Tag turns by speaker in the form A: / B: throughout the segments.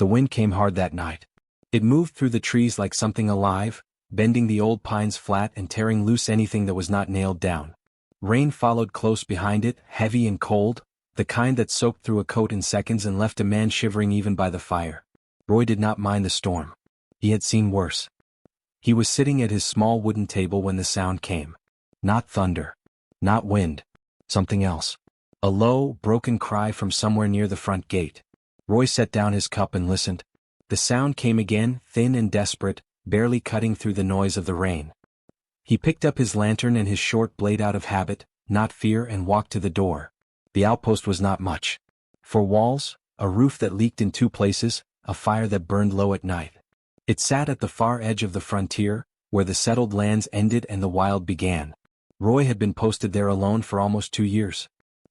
A: The wind came hard that night. It moved through the trees like something alive, bending the old pines flat and tearing loose anything that was not nailed down. Rain followed close behind it, heavy and cold, the kind that soaked through a coat in seconds and left a man shivering even by the fire. Roy did not mind the storm. He had seen worse. He was sitting at his small wooden table when the sound came. Not thunder. Not wind. Something else. A low, broken cry from somewhere near the front gate. Roy set down his cup and listened. The sound came again, thin and desperate, barely cutting through the noise of the rain. He picked up his lantern and his short blade out of habit, not fear, and walked to the door. The outpost was not much. 4 walls, a roof that leaked in 2 places, a fire that burned low at night. It sat at the far edge of the frontier, where the settled lands ended and the wild began. Roy had been posted there alone for almost 2 years.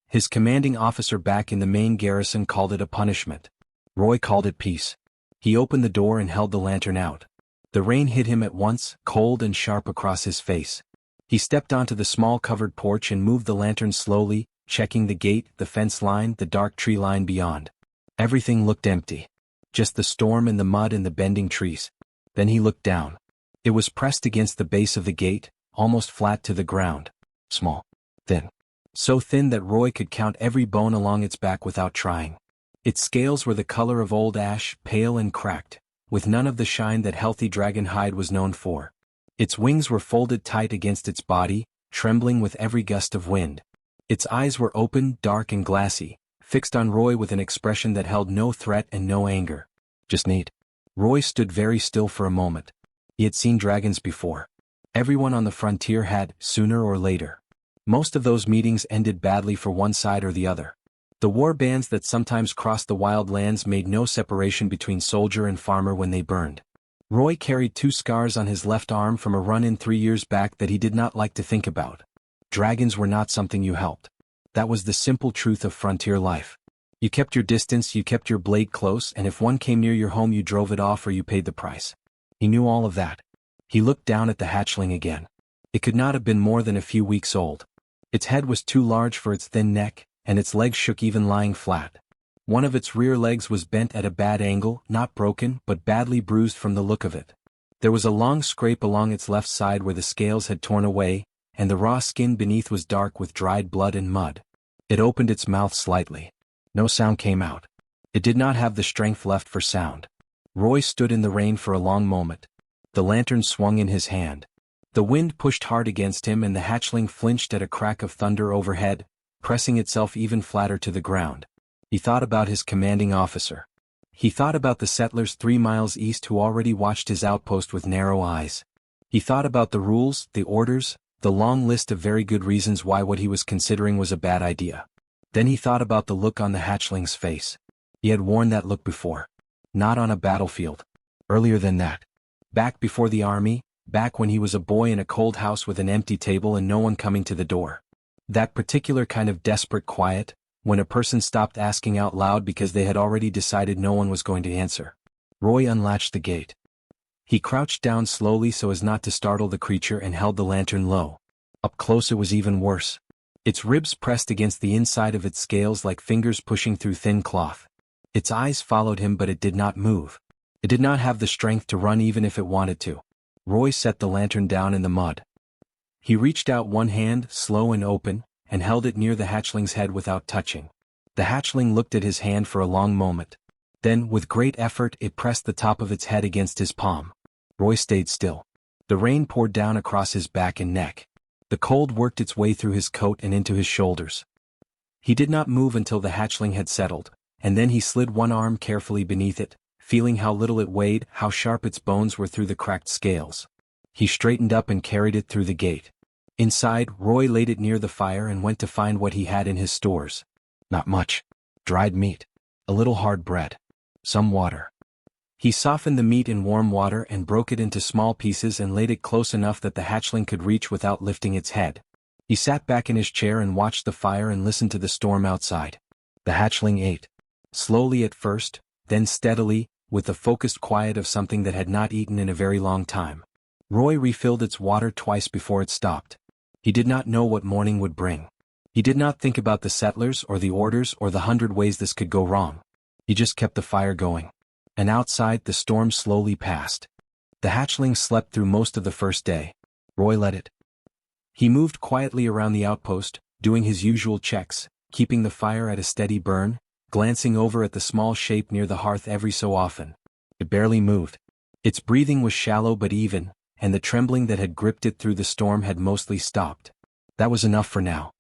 A: His commanding officer back in the main garrison called it a punishment. Roy called it peace. He opened the door and held the lantern out. The rain hit him at once, cold and sharp across his face. He stepped onto the small covered porch and moved the lantern slowly, checking the gate, the fence line, the dark tree line beyond. Everything looked empty. Just the storm and the mud and the bending trees. Then he looked down. It was pressed against the base of the gate, almost flat to the ground. Small. Thin. So thin that Roy could count every bone along its back without trying. Its scales were the color of old ash, pale and cracked, with none of the shine that healthy dragon hide was known for. Its wings were folded tight against its body, trembling with every gust of wind. Its eyes were open, dark and glassy, fixed on Roy with an expression that held no threat and no anger. Just neat. Roy stood very still for a moment. He had seen dragons before. Everyone on the frontier had, sooner or later. Most of those meetings ended badly for one side or the other. The war bands that sometimes crossed the wild lands made no separation between soldier and farmer when they burned. Roy carried 2 scars on his left arm from a run-in 3 years back that he did not like to think about. Dragons were not something you helped. That was the simple truth of frontier life. You kept your distance, you kept your blade close, and if one came near your home you drove it off or you paid the price. He knew all of that. He looked down at the hatchling again. It could not have been more than a few weeks old. Its head was too large for its thin neck, and its legs shook even lying flat. One of its rear legs was bent at a bad angle, not broken, but badly bruised from the look of it. There was a long scrape along its left side where the scales had torn away, and the raw skin beneath was dark with dried blood and mud. It opened its mouth slightly. No sound came out. It did not have the strength left for sound. Roy stood in the rain for a long moment. The lantern swung in his hand. The wind pushed hard against him and the hatchling flinched at a crack of thunder overhead, pressing itself even flatter to the ground. He thought about his commanding officer. He thought about the settlers 3 miles east who already watched his outpost with narrow eyes. He thought about the rules, the orders, the long list of very good reasons why what he was considering was a bad idea. Then he thought about the look on the hatchling's face. He had worn that look before. Not on a battlefield. Earlier than that. Back before the army, back when he was a boy in a cold house with an empty table and no one coming to the door. That particular kind of desperate quiet, when a person stopped asking out loud because they had already decided no one was going to answer. Roy unlatched the gate. He crouched down slowly so as not to startle the creature and held the lantern low. Up close it was even worse. Its ribs pressed against the inside of its scales like fingers pushing through thin cloth. Its eyes followed him but it did not move. It did not have the strength to run even if it wanted to. Roy set the lantern down in the mud. He reached out one hand, slow and open, and held it near the hatchling's head without touching. The hatchling looked at his hand for a long moment. Then, with great effort, it pressed the top of its head against his palm. Roy stayed still. The rain poured down across his back and neck. The cold worked its way through his coat and into his shoulders. He did not move until the hatchling had settled, and then he slid one arm carefully beneath it, feeling how little it weighed, how sharp its bones were through the cracked scales. He straightened up and carried it through the gate. Inside, Roy laid it near the fire and went to find what he had in his stores. Not much. Dried meat. A little hard bread. Some water. He softened the meat in warm water and broke it into small pieces and laid it close enough that the hatchling could reach without lifting its head. He sat back in his chair and watched the fire and listened to the storm outside. The hatchling ate. Slowly at first, then steadily, with the focused quiet of something that had not eaten in a very long time. Roy refilled its water twice before it stopped. He did not know what morning would bring. He did not think about the settlers or the orders or the 100 ways this could go wrong. He just kept the fire going. and outside the storm slowly passed. The hatchling slept through most of the first day. Roy let it. He moved quietly around the outpost, doing his usual checks, keeping the fire at a steady burn, glancing over at the small shape near the hearth every so often. It barely moved. Its breathing was shallow but even, and the trembling that had gripped it through the storm had mostly stopped. That was enough for now.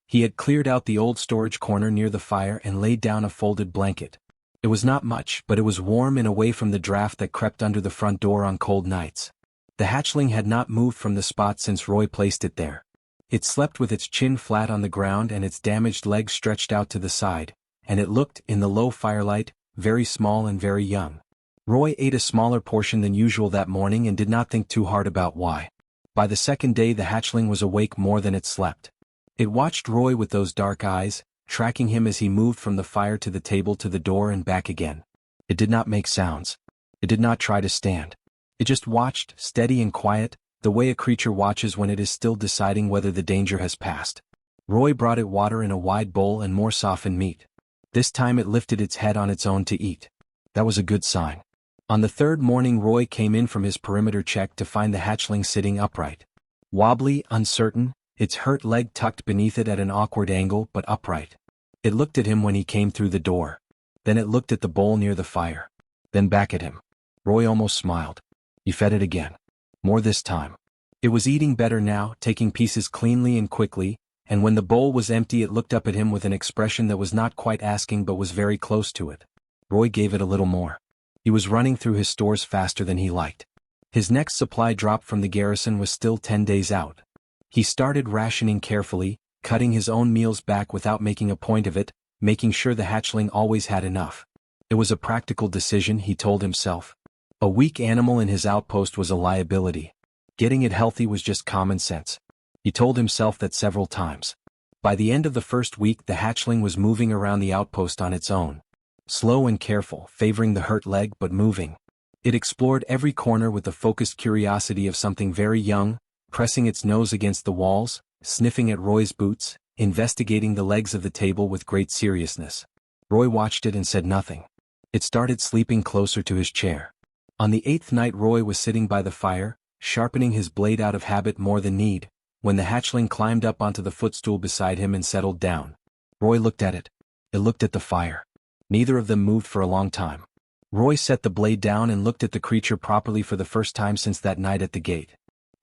A: He had cleared out the old storage corner near the fire and laid down a folded blanket. It was not much, but it was warm and away from the draft that crept under the front door on cold nights. The hatchling had not moved from the spot since Roy placed it there. It slept with its chin flat on the ground and its damaged legs stretched out to the side, and it looked, in the low firelight, very small and very young. Roy ate a smaller portion than usual that morning and did not think too hard about why. By the second day the hatchling was awake more than it slept. It watched Roy with those dark eyes, tracking him as he moved from the fire to the table to the door and back again. It did not make sounds. It did not try to stand. It just watched, steady and quiet, the way a creature watches when it is still deciding whether the danger has passed. Roy brought it water in a wide bowl and more softened meat. This time it lifted its head on its own to eat. That was a good sign. On the third morning Roy came in from his perimeter check to find the hatchling sitting upright. Wobbly, uncertain, its hurt leg tucked beneath it at an awkward angle but upright. It looked at him when he came through the door. Then it looked at the bowl near the fire. Then back at him. Roy almost smiled. He fed it again. More this time. It was eating better now, taking pieces cleanly and quickly, and when the bowl was empty it looked up at him with an expression that was not quite asking but was very close to it. Roy gave it a little more. He was running through his stores faster than he liked. His next supply drop from the garrison was still 10 days out. He started rationing carefully, cutting his own meals back without making a point of it, making sure the hatchling always had enough. It was a practical decision, he told himself. A weak animal in his outpost was a liability. Getting it healthy was just common sense. He told himself that several times. By the end of the first week the hatchling was moving around the outpost on its own. Slow and careful, favoring the hurt leg but moving. It explored every corner with the focused curiosity of something very young, pressing its nose against the walls, sniffing at Roy's boots, investigating the legs of the table with great seriousness. Roy watched it and said nothing. It started sleeping closer to his chair. On the 8th night Roy was sitting by the fire, sharpening his blade out of habit more than need, when the hatchling climbed up onto the footstool beside him and settled down. Roy looked at it. It looked at the fire. Neither of them moved for a long time. Roy set the blade down and looked at the creature properly for the first time since that night at the gate.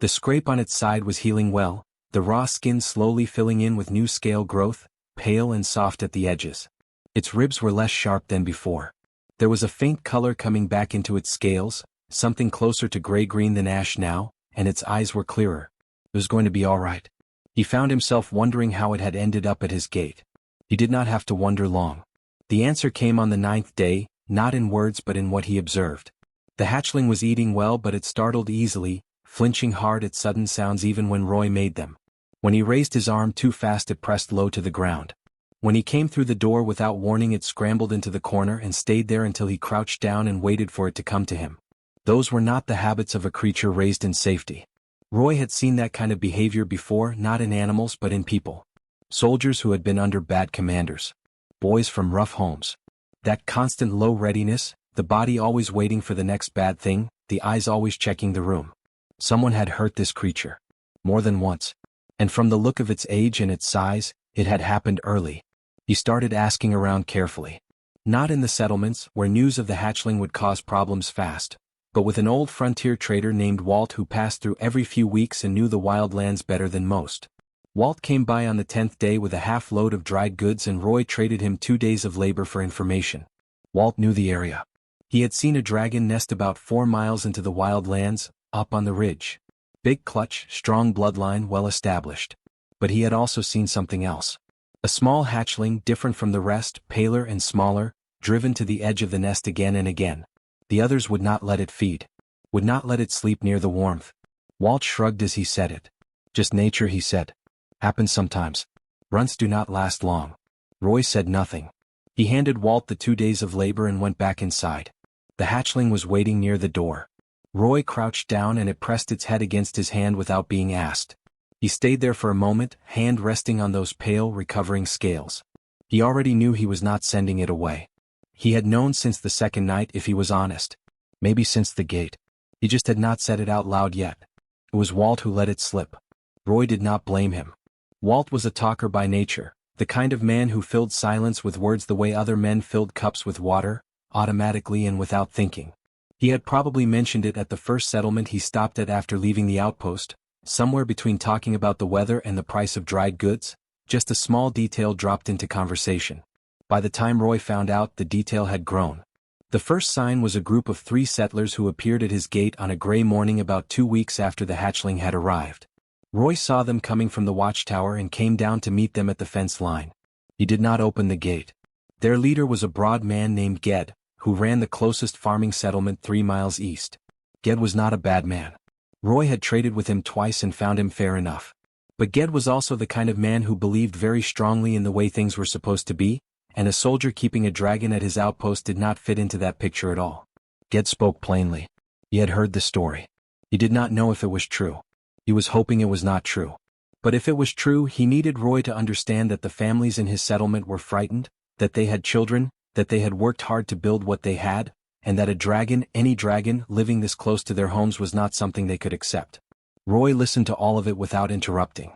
A: The scrape on its side was healing well, the raw skin slowly filling in with new scale growth, pale and soft at the edges. Its ribs were less sharp than before. There was a faint color coming back into its scales, something closer to gray-green than ash now, and its eyes were clearer. It was going to be all right. He found himself wondering how it had ended up at his gate. He did not have to wonder long. The answer came on the 9th day, not in words but in what he observed. The hatchling was eating well but it startled easily, flinching hard at sudden sounds even when Roy made them. When he raised his arm too fast it pressed low to the ground. When he came through the door without warning it scrambled into the corner and stayed there until he crouched down and waited for it to come to him. Those were not the habits of a creature raised in safety. Roy had seen that kind of behavior before, not in animals but in people. Soldiers who had been under bad commanders. Boys from rough homes. That constant low readiness, the body always waiting for the next bad thing, the eyes always checking the room. Someone had hurt this creature. More than once. And from the look of its age and its size, it had happened early. He started asking around carefully. Not in the settlements, where news of the hatchling would cause problems fast, but with an old frontier trader named Walt who passed through every few weeks and knew the wild lands better than most. Walt came by on the 10th day with a half-load of dried goods and Roy traded him 2 days of labor for information. Walt knew the area. He had seen a dragon nest about 4 miles into the wild lands, up on the ridge. Big clutch, strong bloodline, well established. But he had also seen something else. A small hatchling, different from the rest, paler and smaller, driven to the edge of the nest again and again. The others would not let it feed. Would not let it sleep near the warmth. Walt shrugged as he said it. Just nature, he said. Happens sometimes. Runts do not last long. Roy said nothing. He handed Walt the 2 days of labor and went back inside. The hatchling was waiting near the door. Roy crouched down and it pressed its head against his hand without being asked. He stayed there for a moment, hand resting on those pale, recovering scales. He already knew he was not sending it away. He had known since the second night if he was honest. Maybe since the gate. He just had not said it out loud yet. It was Walt who let it slip. Roy did not blame him. Walt was a talker by nature, the kind of man who filled silence with words the way other men filled cups with water, automatically and without thinking. He had probably mentioned it at the first settlement he stopped at after leaving the outpost, somewhere between talking about the weather and the price of dried goods, just a small detail dropped into conversation. By the time Roy found out, the detail had grown. The first sign was a group of 3 settlers who appeared at his gate on a gray morning about 2 weeks after the hatchling had arrived. Roy saw them coming from the watchtower and came down to meet them at the fence line. He did not open the gate. Their leader was a broad man named Ged, who ran the closest farming settlement 3 miles east. Ged was not a bad man. Roy had traded with him twice and found him fair enough. But Ged was also the kind of man who believed very strongly in the way things were supposed to be, and a soldier keeping a dragon at his outpost did not fit into that picture at all. Ged spoke plainly. He had heard the story. He did not know if it was true. He was hoping it was not true. But if it was true, he needed Roy to understand that the families in his settlement were frightened, that they had children, that they had worked hard to build what they had, and that a dragon, any dragon, living this close to their homes was not something they could accept. Roy listened to all of it without interrupting.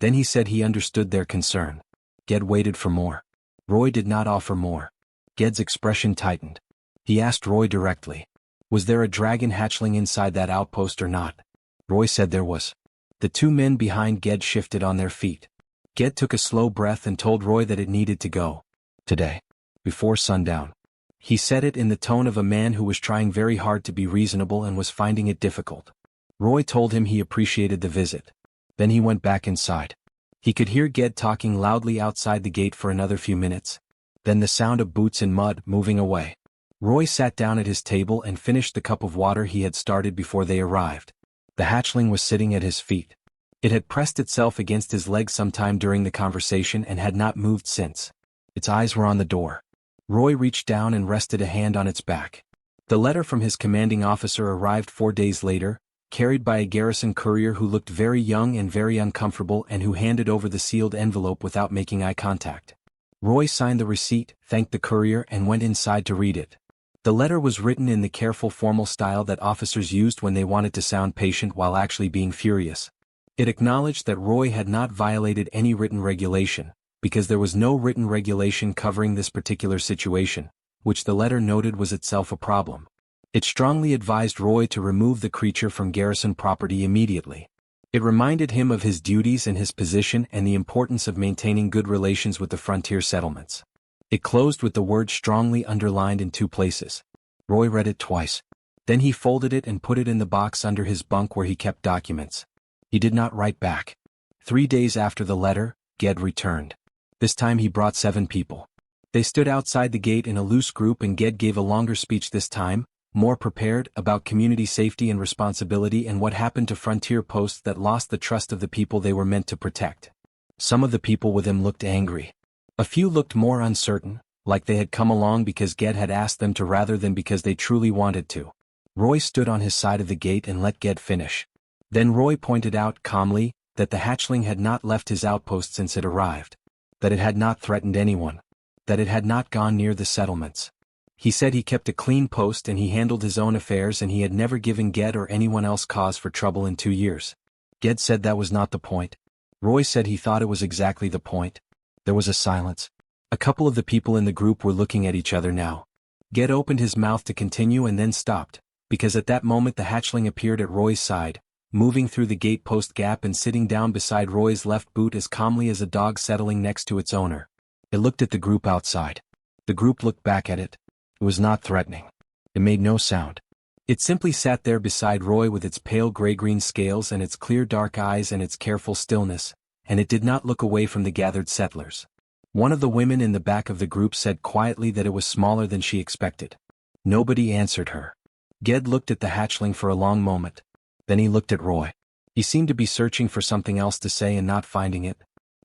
A: Then he said he understood their concern. Ged waited for more. Roy did not offer more. Ged's expression tightened. He asked Roy directly. Was there a dragon hatchling inside that outpost or not? Roy said there was. The 2 men behind Ged shifted on their feet. Ged took a slow breath and told Roy that it needed to go. Today. Before sundown. He said it in the tone of a man who was trying very hard to be reasonable and was finding it difficult. Roy told him he appreciated the visit. Then he went back inside. He could hear Ged talking loudly outside the gate for another few minutes. Then the sound of boots in mud moving away. Roy sat down at his table and finished the cup of water he had started before they arrived. The hatchling was sitting at his feet. It had pressed itself against his leg sometime during the conversation and had not moved since. Its eyes were on the door. Roy reached down and rested a hand on its back. The letter from his commanding officer arrived 4 days later, carried by a garrison courier who looked very young and very uncomfortable and who handed over the sealed envelope without making eye contact. Roy signed the receipt, thanked the courier, and went inside to read it. The letter was written in the careful formal style that officers used when they wanted to sound patient while actually being furious. It acknowledged that Roy had not violated any written regulation, because there was no written regulation covering this particular situation, which the letter noted was itself a problem. It strongly advised Roy to remove the creature from garrison property immediately. It reminded him of his duties and his position and the importance of maintaining good relations with the frontier settlements. It closed with the word strongly underlined in 2 places. Roy read it twice. Then he folded it and put it in the box under his bunk where he kept documents. He did not write back. 3 days after the letter, Ged returned. This time he brought 7 people. They stood outside the gate in a loose group and Ged gave a longer speech this time, more prepared, about community safety and responsibility and what happened to frontier posts that lost the trust of the people they were meant to protect. Some of the people with him looked angry. A few looked more uncertain, like they had come along because Ged had asked them to rather than because they truly wanted to. Roy stood on his side of the gate and let Ged finish. Then Roy pointed out calmly that the hatchling had not left his outpost since it arrived, that it had not threatened anyone, that it had not gone near the settlements. He said he kept a clean post and he handled his own affairs and he had never given Ged or anyone else cause for trouble in 2 years. Ged said that was not the point. Roy said he thought it was exactly the point. There was a silence. A couple of the people in the group were looking at each other now. Ged opened his mouth to continue and then stopped, because at that moment the hatchling appeared at Roy's side, moving through the gatepost gap and sitting down beside Roy's left boot as calmly as a dog settling next to its owner. It looked at the group outside. The group looked back at it. It was not threatening. It made no sound. It simply sat there beside Roy with its pale gray-green scales and its clear dark eyes and its careful stillness, and it did not look away from the gathered settlers. One of the women in the back of the group said quietly that it was smaller than she expected. Nobody answered her. Ged looked at the hatchling for a long moment. Then he looked at Roy. He seemed to be searching for something else to say and not finding it.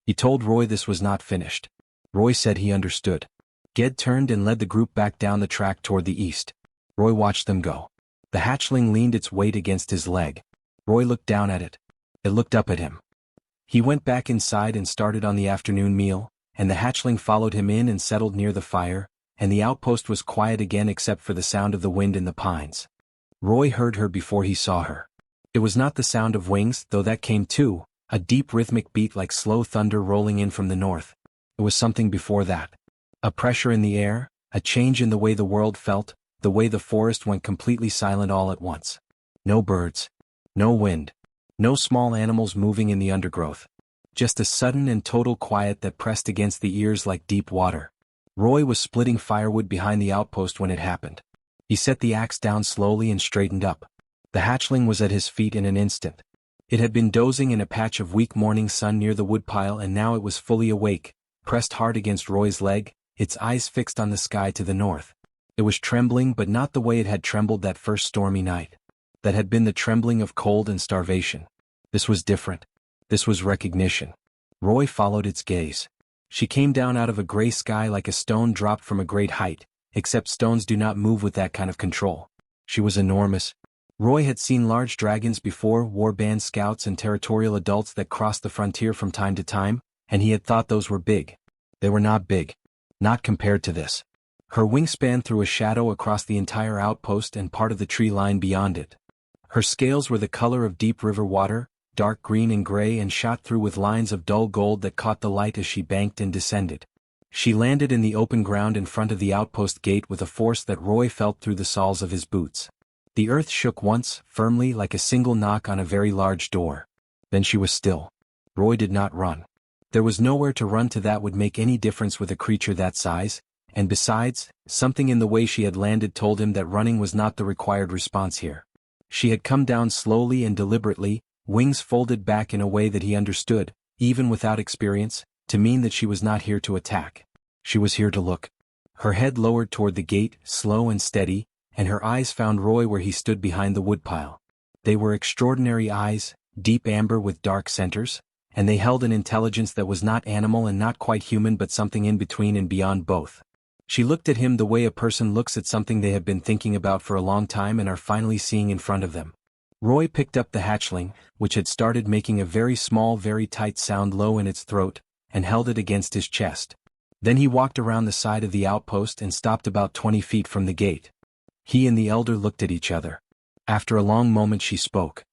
A: He told Roy this was not finished. Roy said he understood. Ged turned and led the group back down the track toward the east. Roy watched them go. The hatchling leaned its weight against his leg. Roy looked down at it. It looked up at him. He went back inside and started on the afternoon meal, and the hatchling followed him in and settled near the fire, and the outpost was quiet again except for the sound of the wind in the pines. Roy heard her before he saw her. It was not the sound of wings, though that came too, a deep rhythmic beat like slow thunder rolling in from the north. It was something before that. A pressure in the air, a change in the way the world felt, the way the forest went completely silent all at once. No birds. No wind. No small animals moving in the undergrowth. Just a sudden and total quiet that pressed against the ears like deep water. Roy was splitting firewood behind the outpost when it happened. He set the axe down slowly and straightened up. The hatchling was at his feet in an instant. It had been dozing in a patch of weak morning sun near the woodpile and now it was fully awake, pressed hard against Roy's leg, its eyes fixed on the sky to the north. It was trembling but not the way it had trembled that first stormy night. That had been the trembling of cold and starvation. This was different. This was recognition. Roy followed its gaze. She came down out of a gray sky like a stone dropped from a great height, except stones do not move with that kind of control. She was enormous. Roy had seen large dragons before, warband scouts and territorial adults that crossed the frontier from time to time, and he had thought those were big. They were not big. Not compared to this. Her wingspan threw a shadow across the entire outpost and part of the tree line beyond it. Her scales were the color of deep river water, dark green and gray and shot through with lines of dull gold that caught the light as she banked and descended. She landed in the open ground in front of the outpost gate with a force that Roy felt through the soles of his boots. The earth shook once, firmly like a single knock on a very large door. Then she was still. Roy did not run. There was nowhere to run to that would make any difference with a creature that size, and besides, something in the way she had landed told him that running was not the required response here. She had come down slowly and deliberately, wings folded back in a way that he understood, even without experience, to mean that she was not here to attack. She was here to look. Her head lowered toward the gate, slow and steady, and her eyes found Roy where he stood behind the woodpile. They were extraordinary eyes, deep amber with dark centers, and they held an intelligence that was not animal and not quite human but something in between and beyond both. She looked at him the way a person looks at something they have been thinking about for a long time and are finally seeing in front of them. Roy picked up the hatchling, which had started making a very small, very tight sound low in its throat, and held it against his chest. Then he walked around the side of the outpost and stopped about 20 feet from the gate. He and the elder looked at each other. After a long moment she spoke.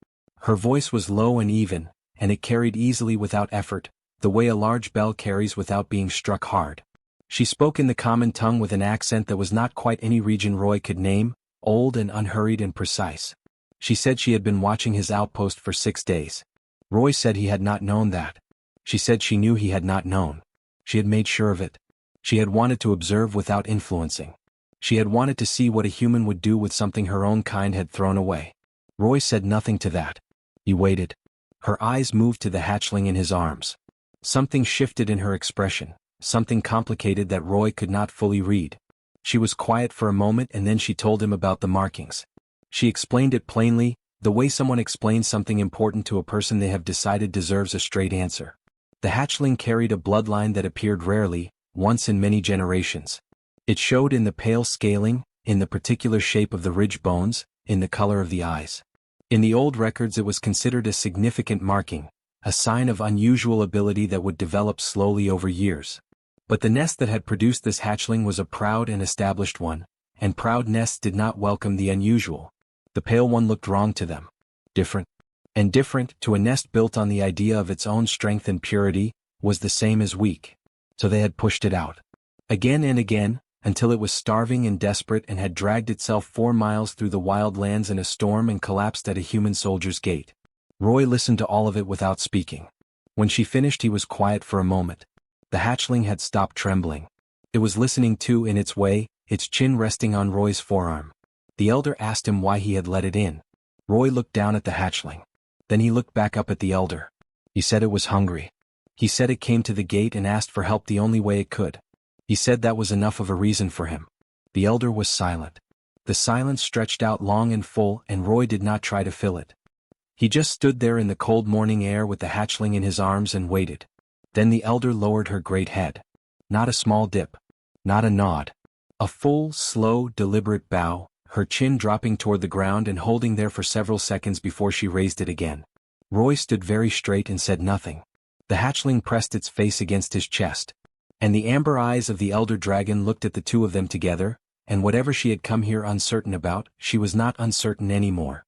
A: Her voice was low and even, and it carried easily without effort, the way a large bell carries without being struck hard. She spoke in the common tongue with an accent that was not quite any region Roy could name, old and unhurried and precise. She said she had been watching his outpost for 6 days. Roy said he had not known that. She said she knew he had not known. She had made sure of it. She had wanted to observe without influencing. She had wanted to see what a human would do with something her own kind had thrown away. Roy said nothing to that. He waited. Her eyes moved to the hatchling in his arms. Something shifted in her expression. Something complicated that Roy could not fully read. She was quiet for a moment and then she told him about the markings. She explained it plainly, the way someone explains something important to a person they have decided deserves a straight answer. The hatchling carried a bloodline that appeared rarely, once in many generations. It showed in the pale scaling, in the particular shape of the ridge bones, in the color of the eyes. In the old records it was considered a significant marking, a sign of unusual ability that would develop slowly over years. But the nest that had produced this hatchling was a proud and established one, and proud nests did not welcome the unusual. The pale one looked wrong to them. Different. And different, to a nest built on the idea of its own strength and purity, was the same as weak. So they had pushed it out. Again and again, until it was starving and desperate and had dragged itself 4 miles through the wild lands in a storm and collapsed at a human soldier's gate. Roy listened to all of it without speaking. When she finished he was quiet for a moment. The hatchling had stopped trembling. It was listening too in its way, its chin resting on Roy's forearm. The elder asked him why he had let it in. Roy looked down at the hatchling. Then he looked back up at the elder. He said it was hungry. He said it came to the gate and asked for help the only way it could. He said that was enough of a reason for him. The elder was silent. The silence stretched out long and full and Roy did not try to fill it. He just stood there in the cold morning air with the hatchling in his arms and waited. Then the elder lowered her great head. Not a small dip. Not a nod. A full, slow, deliberate bow, her chin dropping toward the ground and holding there for several seconds before she raised it again. Roy stood very straight and said nothing. The hatchling pressed its face against his chest. And the amber eyes of the elder dragon looked at the two of them together, and whatever she had come here uncertain about, she was not uncertain anymore.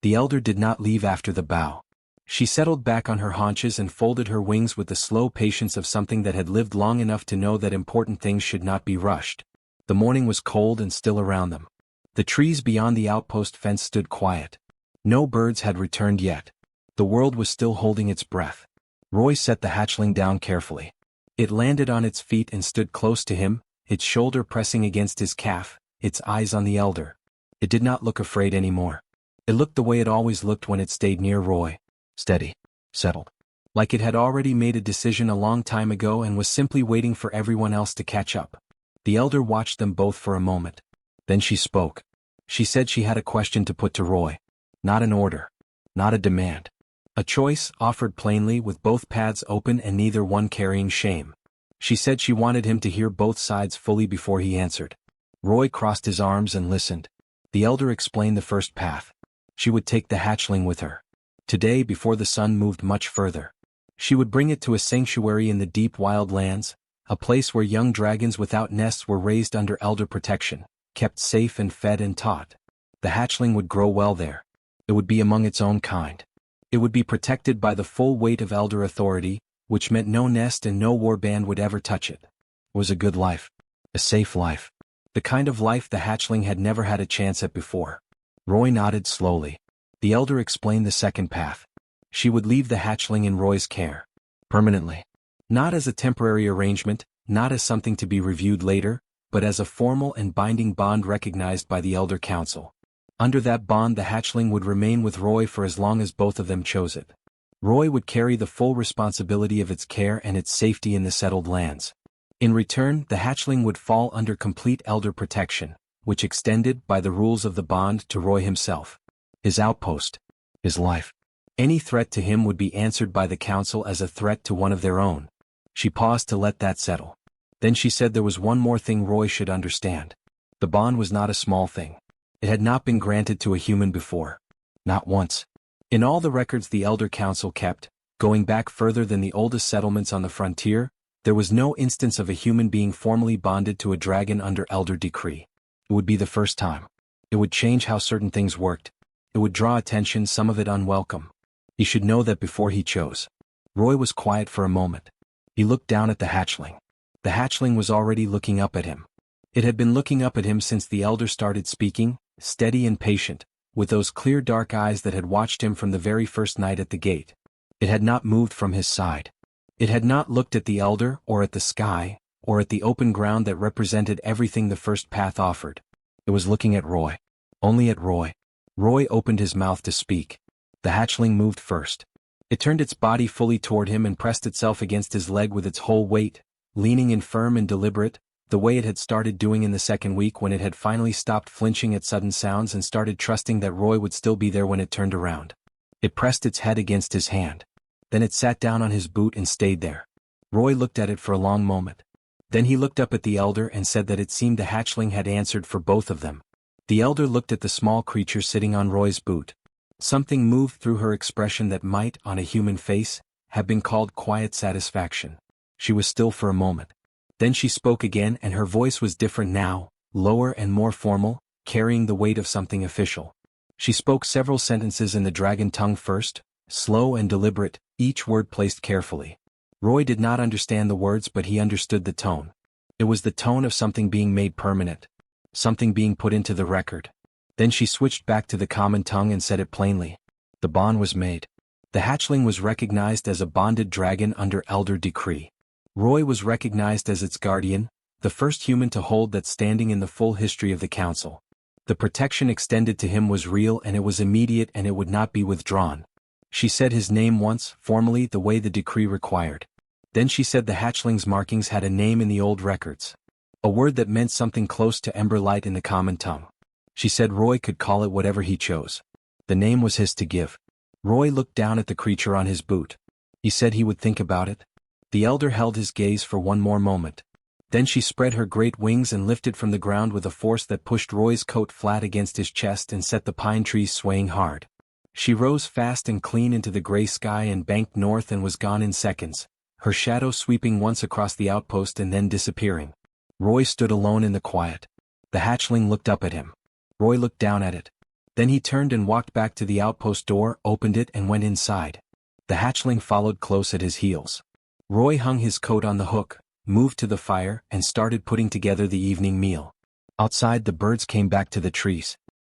A: The elder did not leave after the bow. She settled back on her haunches and folded her wings with the slow patience of something that had lived long enough to know that important things should not be rushed. The morning was cold and still around them. The trees beyond the outpost fence stood quiet. No birds had returned yet. The world was still holding its breath. Roy set the hatchling down carefully. It landed on its feet and stood close to him, its shoulder pressing against his calf, its eyes on the elder. It did not look afraid anymore. It looked the way it always looked when it stayed near Roy. Steady. Settled. Like it had already made a decision a long time ago and was simply waiting for everyone else to catch up. The elder watched them both for a moment. Then she spoke. She said she had a question to put to Roy. Not an order. Not a demand. A choice, offered plainly with both paths open and neither one carrying shame. She said she wanted him to hear both sides fully before he answered. Roy crossed his arms and listened. The elder explained the first path. She would take the hatchling with her. Today, before the sun moved much further. She would bring it to a sanctuary in the deep wild lands, a place where young dragons without nests were raised under elder protection, kept safe and fed and taught. The hatchling would grow well there. It would be among its own kind. It would be protected by the full weight of elder authority, which meant no nest and no warband would ever touch it. It was a good life. A safe life. The kind of life the hatchling had never had a chance at before. Roy nodded slowly. The elder explained the second path. She would leave the hatchling in Roy's care. Permanently. Not as a temporary arrangement, not as something to be reviewed later, but as a formal and binding bond recognized by the Elder Council. Under that bond the hatchling would remain with Roy for as long as both of them chose it. Roy would carry the full responsibility of its care and its safety in the settled lands. In return, the hatchling would fall under complete elder protection, which extended, by the rules of the bond, to Roy himself. His outpost. His life. Any threat to him would be answered by the council as a threat to one of their own. She paused to let that settle. Then she said there was one more thing Roy should understand. The bond was not a small thing. It had not been granted to a human before. Not once. In all the records the Elder Council kept, going back further than the oldest settlements on the frontier, there was no instance of a human being formally bonded to a dragon under elder decree. It would be the first time. It would change how certain things worked. It would draw attention, some of it unwelcome. He should know that before he chose. Roy was quiet for a moment. He looked down at the hatchling. The hatchling was already looking up at him. It had been looking up at him since the elder started speaking, steady and patient, with those clear dark eyes that had watched him from the very first night at the gate. It had not moved from his side. It had not looked at the elder, or at the sky, or at the open ground that represented everything the first path offered. It was looking at Roy. Only at Roy. Roy opened his mouth to speak. The hatchling moved first. It turned its body fully toward him and pressed itself against his leg with its whole weight, leaning in firm and deliberate, the way it had started doing in the second week when it had finally stopped flinching at sudden sounds and started trusting that Roy would still be there when it turned around. It pressed its head against his hand. Then it sat down on his boot and stayed there. Roy looked at it for a long moment. Then he looked up at the elder and said that it seemed the hatchling had answered for both of them. The elder looked at the small creature sitting on Roy's boot. Something moved through her expression that might, on a human face, have been called quiet satisfaction. She was still for a moment. Then she spoke again, and her voice was different now, lower and more formal, carrying the weight of something official. She spoke several sentences in the dragon tongue first, slow and deliberate, each word placed carefully. Roy did not understand the words, but he understood the tone. It was the tone of something being made permanent. Something being put into the record. Then she switched back to the common tongue and said it plainly. The bond was made. The hatchling was recognized as a bonded dragon under elder decree. Roy was recognized as its guardian, the first human to hold that standing in the full history of the council. The protection extended to him was real, and it was immediate, and it would not be withdrawn. She said his name once, formally, the way the decree required. Then she said the hatchling's markings had a name in the old records. A word that meant something close to ember light in the common tongue. She said Roy could call it whatever he chose. The name was his to give. Roy looked down at the creature on his boot. He said he would think about it. The elder held his gaze for one more moment. Then she spread her great wings and lifted from the ground with a force that pushed Roy's coat flat against his chest and set the pine trees swaying hard. She rose fast and clean into the gray sky and banked north and was gone in seconds, her shadow sweeping once across the outpost and then disappearing. Roy stood alone in the quiet. The hatchling looked up at him. Roy looked down at it. Then he turned and walked back to the outpost door, opened it and went inside. The hatchling followed close at his heels. Roy hung his coat on the hook, moved to the fire and started putting together the evening meal. Outside the birds came back to the trees.